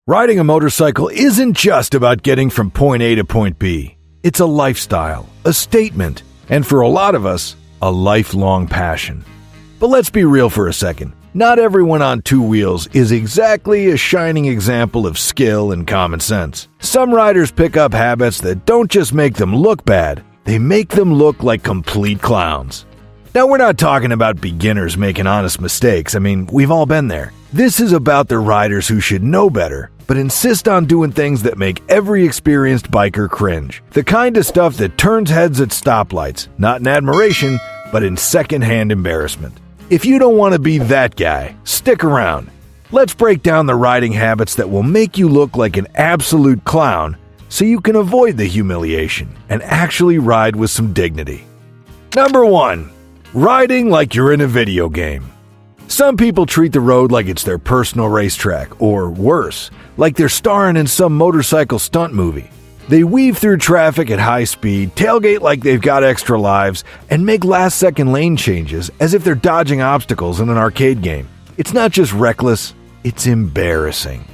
Riding a motorcycle isn't just about getting from point A to point B. It's a lifestyle, a statement, and for a lot of us, a lifelong passion. But let's be real for a second. Not everyone on two wheels is exactly a shining example of skill and common sense. Some riders pick up habits that don't just make them look bad, they make them look like complete clowns. Now, we're not talking about beginners making honest mistakes. I mean, we've all been there. This is about the riders who should know better, but insist on doing things that make every experienced biker cringe. The kind of stuff that turns heads at stoplights, not in admiration, but in secondhand embarrassment. If you don't want to be that guy, stick around. Let's break down the riding habits that will make you look like an absolute clown so you can avoid the humiliation and actually ride with some dignity. Number 1. Riding like you're in a video game. Some people treat the road like it's their personal racetrack, or worse, like they're starring in some motorcycle stunt movie. They weave through traffic at high speed, tailgate like they've got extra lives, and make last-second lane changes as if they're dodging obstacles in an arcade game. It's not just reckless, it's embarrassing.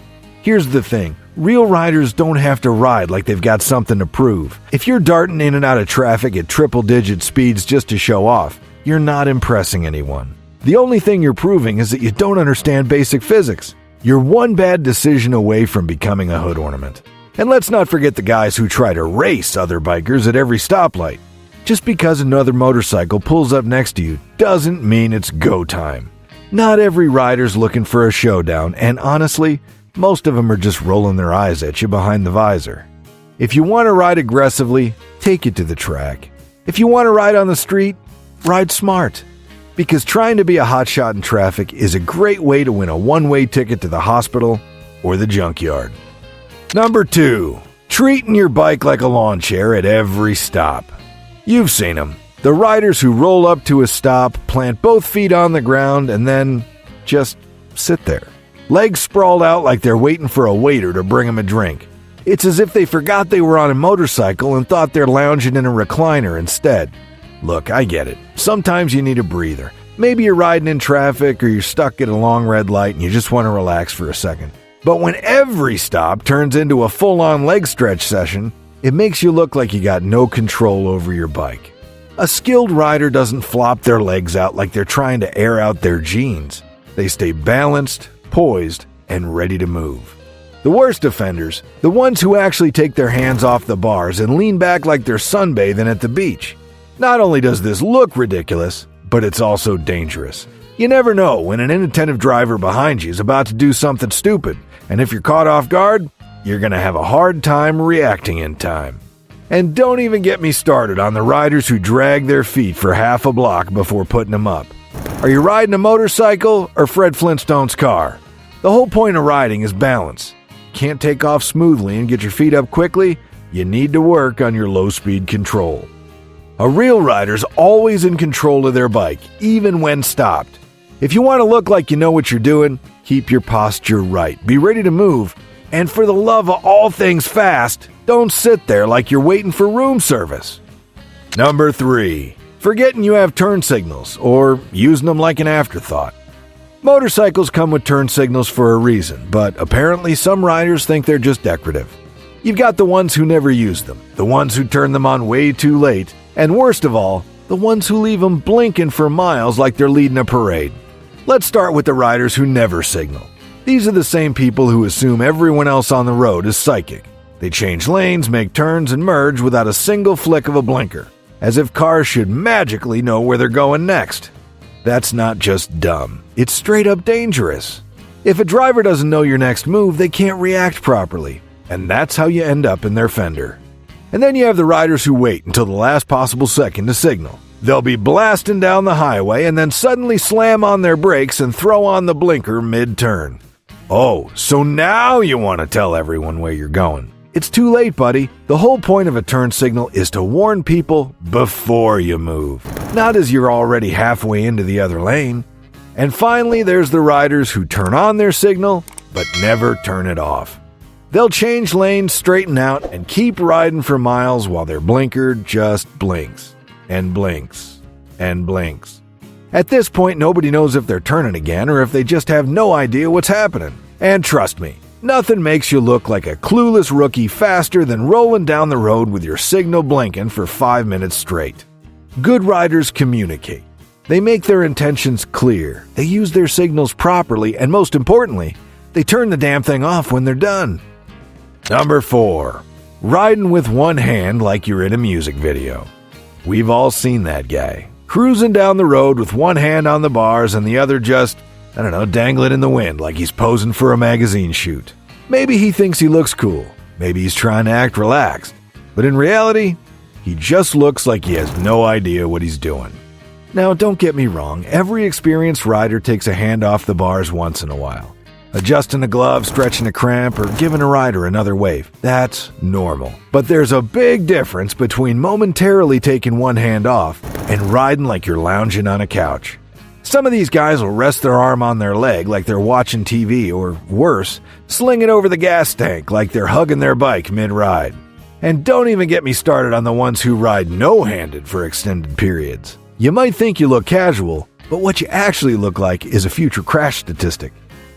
Here's the thing. Real riders don't have to ride like they've got something to prove. If you're darting in and out of traffic at triple-digit speeds just to show off, you're not impressing anyone. The only thing you're proving is that you don't understand basic physics. You're one bad decision away from becoming a hood ornament. And let's not forget the guys who try to race other bikers at every stoplight. Just because another motorcycle pulls up next to you doesn't mean it's go time. Not every rider's looking for a showdown, and honestly, most of them are just rolling their eyes at you behind the visor. If you want to ride aggressively, take it to the track. If you want to ride on the street, ride smart. Because trying to be a hotshot in traffic is a great way to win a one-way ticket to the hospital or the junkyard. Number 2. Treating your bike like a lawn chair at every stop. You've seen them. The riders who roll up to a stop, plant both feet on the ground, and then just sit there. Legs sprawled out like they're waiting for a waiter to bring them a drink. It's as if they forgot they were on a motorcycle and thought they're lounging in a recliner instead. Look, I get it. Sometimes you need a breather. Maybe you're riding in traffic or you're stuck at a long red light and you just want to relax for a second. But when every stop turns into a full-on leg stretch session, it makes you look like you got no control over your bike. A skilled rider doesn't flop their legs out like they're trying to air out their jeans. They stay balanced, poised, and ready to move. The worst offenders, the ones who actually take their hands off the bars and lean back like they're sunbathing at the beach. Not only does this look ridiculous, but it's also dangerous. You never know when an inattentive driver behind you is about to do something stupid, and if you're caught off guard, you're going to have a hard time reacting in time. And don't even get me started on the riders who drag their feet for half a block before putting them up. Are you riding a motorcycle or Fred Flintstone's car? The whole point of riding is balance. Can't take off smoothly and get your feet up quickly? You need to work on your low-speed control. A real rider's always in control of their bike, even when stopped. If you want to look like you know what you're doing, keep your posture right, be ready to move, and for the love of all things fast, don't sit there like you're waiting for room service. Number 3. Forgetting you have turn signals, or using them like an afterthought. Motorcycles come with turn signals for a reason, but apparently some riders think they're just decorative. You've got the ones who never use them, the ones who turn them on way too late, and worst of all, the ones who leave them blinking for miles like they're leading a parade. Let's start with the riders who never signal. These are the same people who assume everyone else on the road is psychic. They change lanes, make turns, and merge without a single flick of a blinker, as if cars should magically know where they're going next. That's not just dumb, it's straight up dangerous. If a driver doesn't know your next move, they can't react properly, and that's how you end up in their fender. And then you have the riders who wait until the last possible second to signal. They'll be blasting down the highway and then suddenly slam on their brakes and throw on the blinker mid-turn. Oh, so now you want to tell everyone where you're going. It's too late, buddy. The whole point of a turn signal is to warn people before you move, not as you're already halfway into the other lane. And finally, there's the riders who turn on their signal, but never turn it off. They'll change lanes, straighten out, and keep riding for miles while their blinker just blinks, and blinks, and blinks. At this point, nobody knows if they're turning again or if they just have no idea what's happening. And trust me, Nothing makes you look like a clueless rookie faster than rolling down the road with your signal blinking for 5 minutes straight. Good riders communicate. They make their intentions clear, they use their signals properly, and most importantly, they turn the damn thing off when they're done. Number 4. Riding with one hand like you're in a music video. We've all seen that guy. Cruising down the road with one hand on the bars and the other just, dangling in the wind like he's posing for a magazine shoot. Maybe he thinks he looks cool. Maybe he's trying to act relaxed. But in reality, he just looks like he has no idea what he's doing. Now, don't get me wrong. Every experienced rider takes a hand off the bars once in a while. Adjusting a glove, stretching a cramp, or giving a rider another wave. That's normal. But there's a big difference between momentarily taking one hand off and riding like you're lounging on a couch. Some of these guys will rest their arm on their leg like they're watching TV, or worse, sling it over the gas tank like they're hugging their bike mid-ride. And don't even get me started on the ones who ride no-handed for extended periods. You might think you look casual, but what you actually look like is a future crash statistic.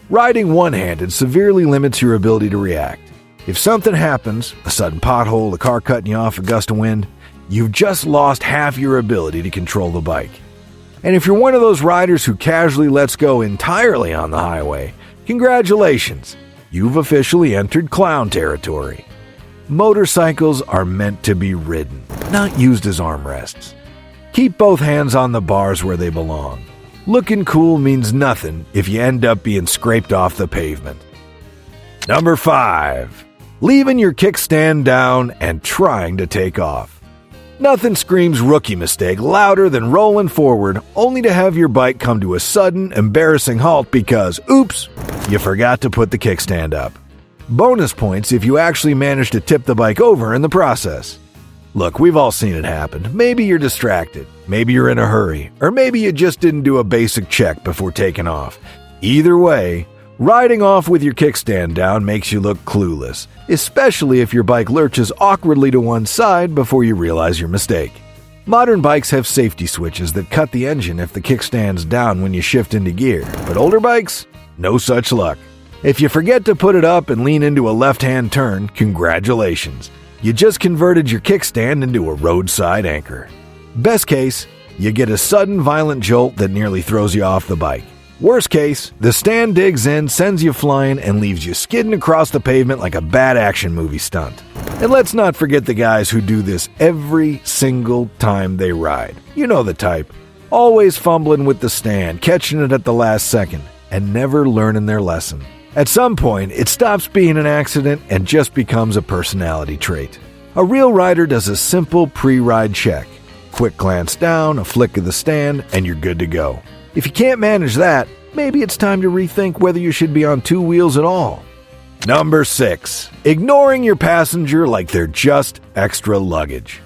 Riding one-handed severely limits your ability to react. If something happens, a sudden pothole, a car cutting you off, a gust of wind, you've just lost half your ability to control the bike. And if you're one of those riders who casually lets go entirely on the highway, congratulations, you've officially entered clown territory. Motorcycles are meant to be ridden, not used as armrests. Keep both hands on the bars where they belong. Looking cool means nothing if you end up being scraped off the pavement. Number 5. Leaving your kickstand down and trying to take off. Nothing screams rookie mistake louder than rolling forward only to have your bike come to a sudden, embarrassing halt because, oops, you forgot to put the kickstand up. Bonus points if you actually manage to tip the bike over in the process. Look, we've all seen it happen. Maybe you're distracted, maybe you're in a hurry, or maybe you just didn't do a basic check before taking off. Either way, riding off with your kickstand down makes you look clueless, especially if your bike lurches awkwardly to one side before you realize your mistake. Modern bikes have safety switches that cut the engine if the kickstand's down when you shift into gear, but older bikes? No such luck. If you forget to put it up and lean into a left-hand turn, congratulations. You just converted your kickstand into a roadside anchor. Best case, you get a sudden violent jolt that nearly throws you off the bike. Worst case, the stand digs in, sends you flying, and leaves you skidding across the pavement like a bad action movie stunt. And let's not forget the guys who do this every single time they ride. You know the type. Always fumbling with the stand, catching it at the last second, and never learning their lesson. At some point, it stops being an accident and just becomes a personality trait. A real rider does a simple pre-ride check. Quick glance down, a flick of the stand, and you're good to go. If you can't manage that, maybe it's time to rethink whether you should be on two wheels at all. Number 6. Ignoring your passenger like they're just extra luggage.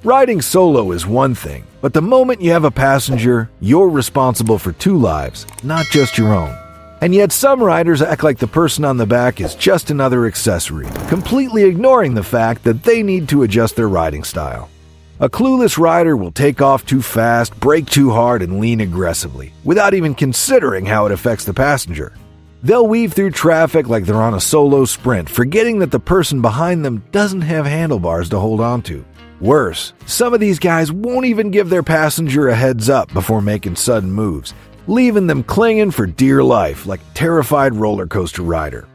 Riding solo is one thing, but the moment you have a passenger, you're responsible for 2 lives, not just your own. And yet some riders act like the person on the back is just another accessory, completely ignoring the fact that they need to adjust their riding style. A clueless rider will take off too fast, brake too hard, and lean aggressively, without even considering how it affects the passenger. They'll weave through traffic like they're on a solo sprint, forgetting that the person behind them doesn't have handlebars to hold onto. Worse, some of these guys won't even give their passenger a heads up before making sudden moves, leaving them clinging for dear life like a terrified roller coaster rider.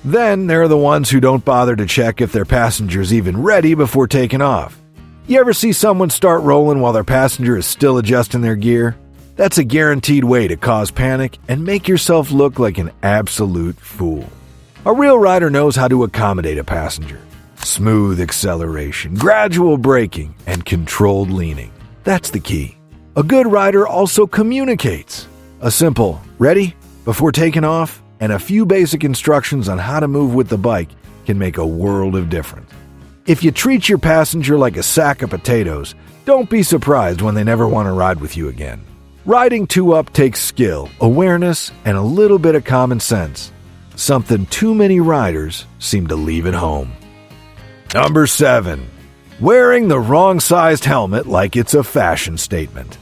Then there are the ones who don't bother to check if their passenger's even ready before taking off. You ever see someone start rolling while their passenger is still adjusting their gear? That's a guaranteed way to cause panic and make yourself look like an absolute fool. A real rider knows how to accommodate a passenger. Smooth acceleration, gradual braking, and controlled leaning. That's the key. A good rider also communicates. A simple, ready, before taking off, and a few basic instructions on how to move with the bike can make a world of difference. If you treat your passenger like a sack of potatoes, don't be surprised when they never want to ride with you again. Riding 2 up takes skill, awareness, and a little bit of common sense. Something too many riders seem to leave at home. Number 7. Wearing the wrong-sized helmet like it's a fashion statement.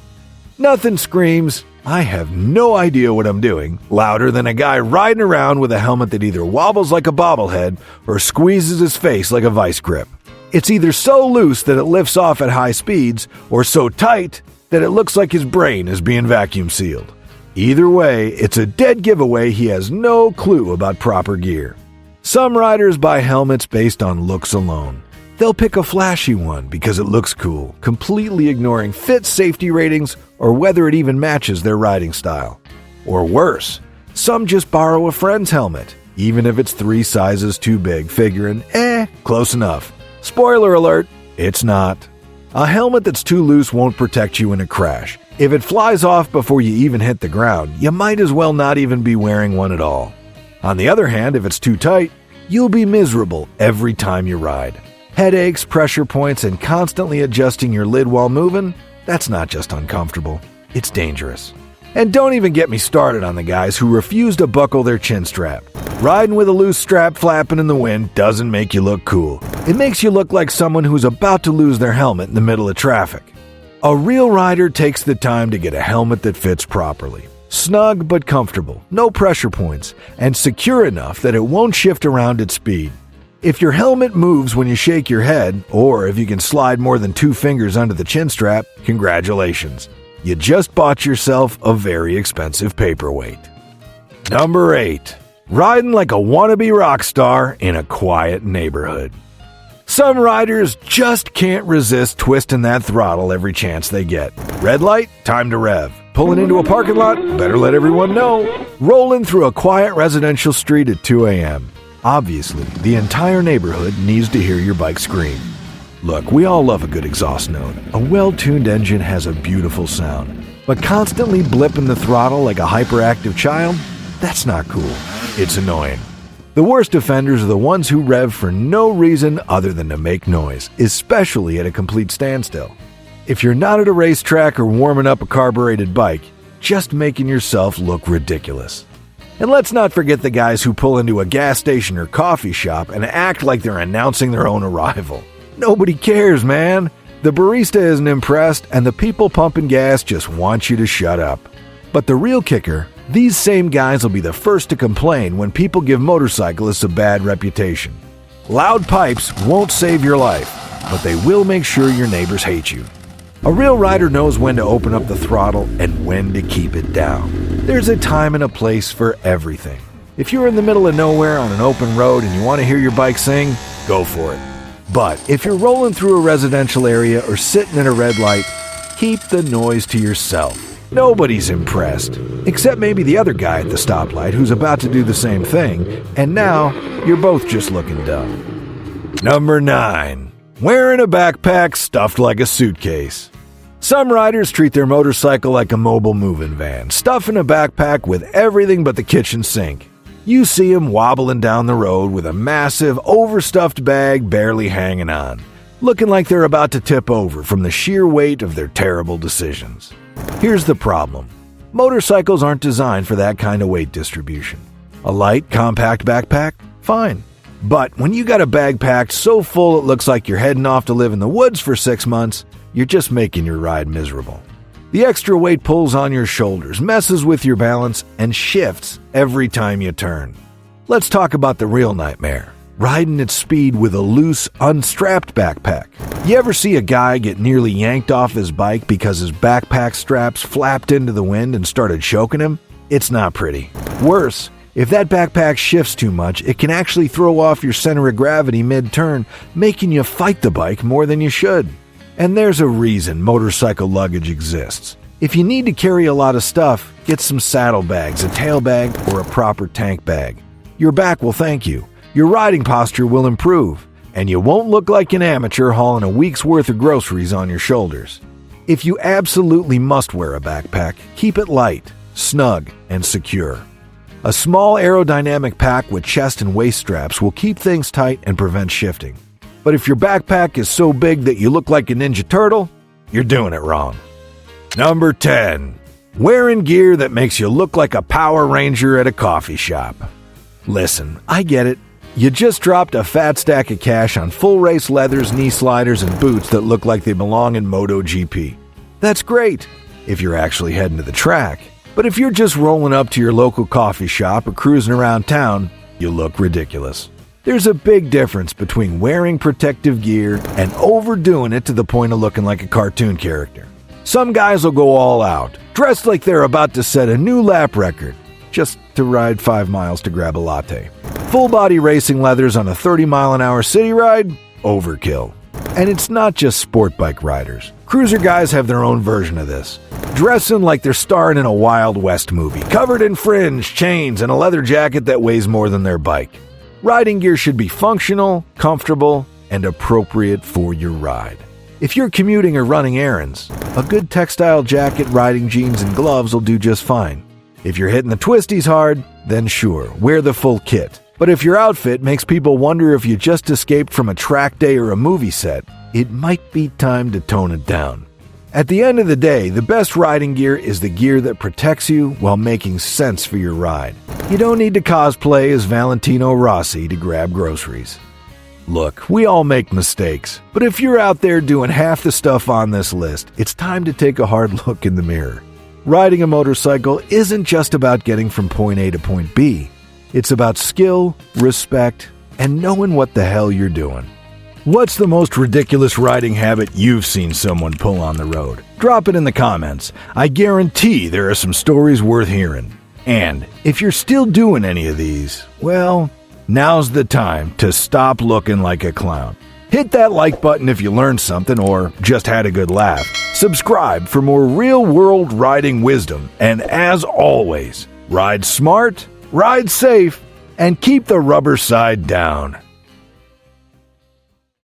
Nothing screams, I have no idea what I'm doing, louder than a guy riding around with a helmet that either wobbles like a bobblehead or squeezes his face like a vice grip. It's either so loose that it lifts off at high speeds or so tight that it looks like his brain is being vacuum sealed. Either way, it's a dead giveaway he has no clue about proper gear. Some riders buy helmets based on looks alone. They'll pick a flashy one because it looks cool, completely ignoring fit safety ratings or whether it even matches their riding style. Or worse, some just borrow a friend's helmet, even if it's 3 sizes too big, figuring, close enough. Spoiler alert, it's not. A helmet that's too loose won't protect you in a crash. If it flies off before you even hit the ground, you might as well not even be wearing one at all. On the other hand, if it's too tight, you'll be miserable every time you ride. Headaches, pressure points, and constantly adjusting your lid while moving, that's not just uncomfortable, it's dangerous. And don't even get me started on the guys who refuse to buckle their chin strap. Riding with a loose strap flapping in the wind doesn't make you look cool. It makes you look like someone who's about to lose their helmet in the middle of traffic. A real rider takes the time to get a helmet that fits properly. Snug but comfortable, no pressure points, and secure enough that it won't shift around at speed. If your helmet moves when you shake your head, or if you can slide more than 2 fingers under the chin strap, congratulations. You just bought yourself a very expensive paperweight. Number 8. Riding like a wannabe rock star in a quiet neighborhood. Some riders just can't resist twisting that throttle every chance they get. Red light, time to rev. Pulling into a parking lot, better let everyone know. Rolling through a quiet residential street at 2 a.m. Obviously, the entire neighborhood needs to hear your bike scream. Look, we all love a good exhaust note. A well-tuned engine has a beautiful sound. But constantly blipping the throttle like a hyperactive child? That's not cool. It's annoying. The worst offenders are the ones who rev for no reason other than to make noise, especially at a complete standstill. If you're not at a racetrack or warming up a carbureted bike, just making yourself look ridiculous. And let's not forget the guys who pull into a gas station or coffee shop and act like they're announcing their own arrival. Nobody cares, man. The barista isn't impressed, and the people pumping gas just want you to shut up. But the real kicker, these same guys will be the first to complain when people give motorcyclists a bad reputation. Loud pipes won't save your life, but they will make sure your neighbors hate you. A real rider knows when to open up the throttle and when to keep it down. There's a time and a place for everything. If you're in the middle of nowhere on an open road and you want to hear your bike sing, go for it. But if you're rolling through a residential area or sitting at a red light, keep the noise to yourself. Nobody's impressed, except maybe the other guy at the stoplight who's about to do the same thing, and now you're both just looking dumb. Number 9. Wearing a backpack stuffed like a suitcase. Some riders treat their motorcycle like a mobile moving van, stuffing a backpack with everything but the kitchen sink. You see them wobbling down the road with a massive, overstuffed bag barely hanging on, looking like they're about to tip over from the sheer weight of their terrible decisions. Here's the problem. Motorcycles aren't designed for that kind of weight distribution. A light, compact backpack? Fine. But when you got a bag packed so full it looks like you're heading off to live in the woods for 6 months, you're just making your ride miserable. The extra weight pulls on your shoulders, messes with your balance, and shifts every time you turn. Let's talk about the real nightmare. Riding at speed with a loose, unstrapped backpack. You ever see a guy get nearly yanked off his bike because his backpack straps flapped into the wind and started choking him? It's not pretty. Worse, if that backpack shifts too much, it can actually throw off your center of gravity mid-turn, making you fight the bike more than you should. And there's a reason motorcycle luggage exists. If you need to carry a lot of stuff, get some saddlebags, a tail bag, or a proper tank bag. Your back will thank you. Your riding posture will improve, and you won't look like an amateur hauling a week's worth of groceries on your shoulders. If you absolutely must wear a backpack, keep it light, snug, and secure. A small aerodynamic pack with chest and waist straps will keep things tight and prevent shifting. But if your backpack is so big that you look like a Ninja Turtle, you're doing it wrong. Number 10. Wearing gear that makes you look like a Power Ranger at a coffee shop. Listen, I get it. You just dropped a fat stack of cash on full race leathers, knee sliders, and boots that look like they belong in MotoGP. That's great if you're actually heading to the track. But if you're just rolling up to your local coffee shop or cruising around town, you look ridiculous. There's a big difference between wearing protective gear and overdoing it to the point of looking like a cartoon character. Some guys will go all out, dressed like they're about to set a new lap record, just to ride 5 miles to grab a latte. Full-body racing leathers on a 30-mile-an-hour city ride? Overkill. And it's not just sport bike riders. Cruiser guys have their own version of this. Dressing like they're starring in a Wild West movie, covered in fringe, chains, and a leather jacket that weighs more than their bike. Riding gear should be functional, comfortable, and appropriate for your ride. If you're commuting or running errands, a good textile jacket, riding jeans, and gloves will do just fine. If you're hitting the twisties hard, then sure, wear the full kit. But if your outfit makes people wonder if you just escaped from a track day or a movie set, it might be time to tone it down. At the end of the day, the best riding gear is the gear that protects you while making sense for your ride. You don't need to cosplay as Valentino Rossi to grab groceries. Look, we all make mistakes, but if you're out there doing half the stuff on this list, it's time to take a hard look in the mirror. Riding a motorcycle isn't just about getting from point A to point B. It's about skill, respect, and knowing what the hell you're doing. What's the most ridiculous riding habit you've seen someone pull on the road? Drop it in the comments. I guarantee there are some stories worth hearing. And if you're still doing any of these, well, now's the time to stop looking like a clown. Hit that like button if you learned something or just had a good laugh. Subscribe for more real-world riding wisdom. And as always, ride smart, ride safe, and keep the rubber side down.